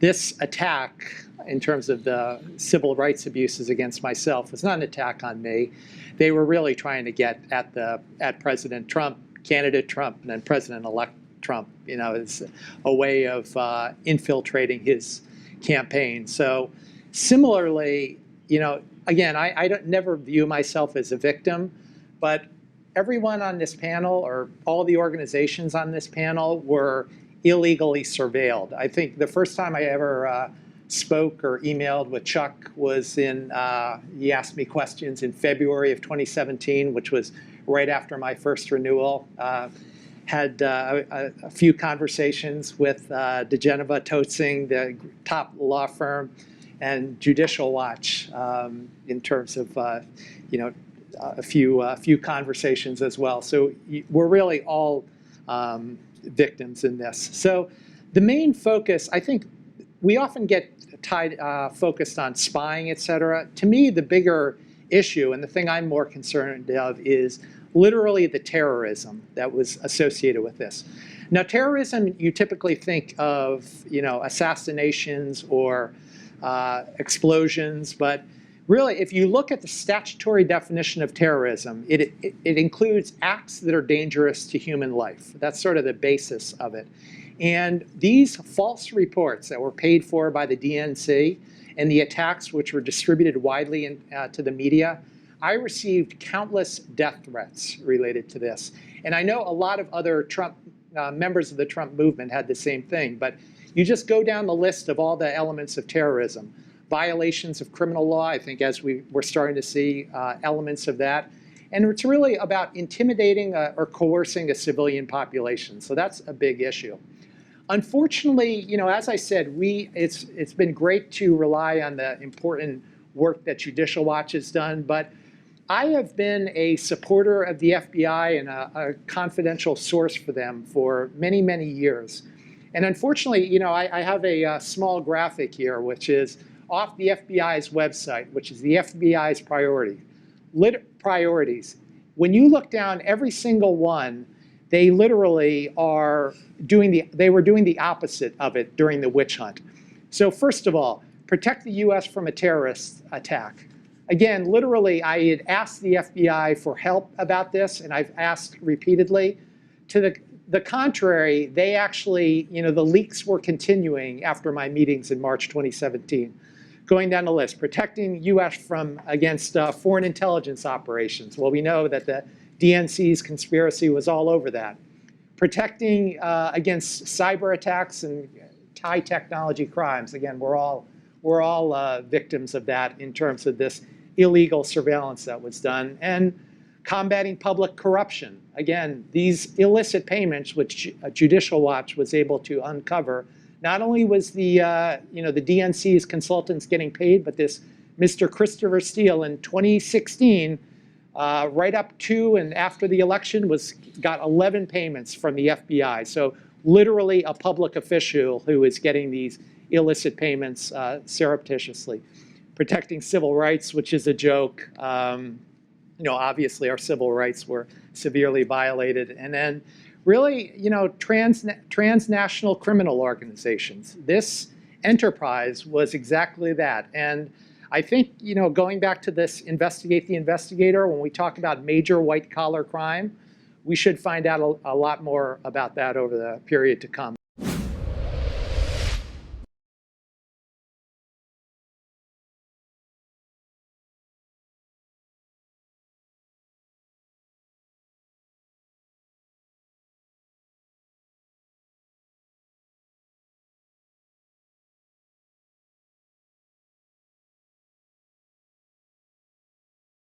this attack, in terms of the civil rights abuses against myself, was not an attack on me. They were really trying to get at President Trump, candidate Trump, and then President-elect Trump, as a way of infiltrating his campaign. So similarly, again, I don't never view myself as a victim, but everyone on this panel, or all the organizations on this panel, were illegally surveilled. I think the first time I ever spoke or emailed with Chuck was he asked me questions in February of 2017, which was right after my first renewal. Had a few conversations with DeGeneva Totzing, the top law firm, and Judicial Watch in terms of a few conversations as well. So we're really all victims in this. So the main focus, I think, we often get focused on spying, et cetera. To me, the bigger issue, and the thing I'm more concerned of, is literally the terrorism that was associated with this. Now, terrorism, you typically think of, assassinations or explosions, but really, if you look at the statutory definition of terrorism, it includes acts that are dangerous to human life. That's sort of the basis of it. And these false reports that were paid for by the DNC and the attacks which were distributed widely to the media, I received countless death threats related to this. And I know a lot of other members of the Trump movement had the same thing, but you just go down the list of all the elements of terrorism. Violations of criminal law, I think, as we're starting to see elements of that. And it's really about intimidating or coercing a civilian population. So that's a big issue. Unfortunately, as I said, it's been great to rely on the important work that Judicial Watch has done, but I have been a supporter of the FBI and a confidential source for them for many, many years. And unfortunately, I have a small graphic here, which is off the FBI's website, which is the FBI's priorities. When you look down every single one, they literally were doing the opposite of it during the witch hunt. So first of all, protect the US from a terrorist attack. Again, literally, I had asked the FBI for help about this, and I've asked repeatedly. To the contrary, they actually, the leaks were continuing after my meetings in March 2017. Going down the list, protecting US against foreign intelligence operations. Well, we know that the DNC's conspiracy was all over that. Protecting against cyber attacks and high technology crimes. Again, we're all victims of that in terms of this illegal surveillance that was done. And combating public corruption. Again, these illicit payments, which Judicial Watch was able to uncover, not only was the DNC's consultants getting paid, but this Mr. Christopher Steele in 2016, right up to and after the election, got 11 payments from the FBI. So literally a public official who is getting these illicit payments surreptitiously. Protecting civil rights, which is a joke. Obviously our civil rights were severely violated. And then really, transnational criminal organizations. This enterprise was exactly that. And I think, going back to this investigate the investigator, when we talk about major white collar crime, we should find out a lot more about that over the period to come.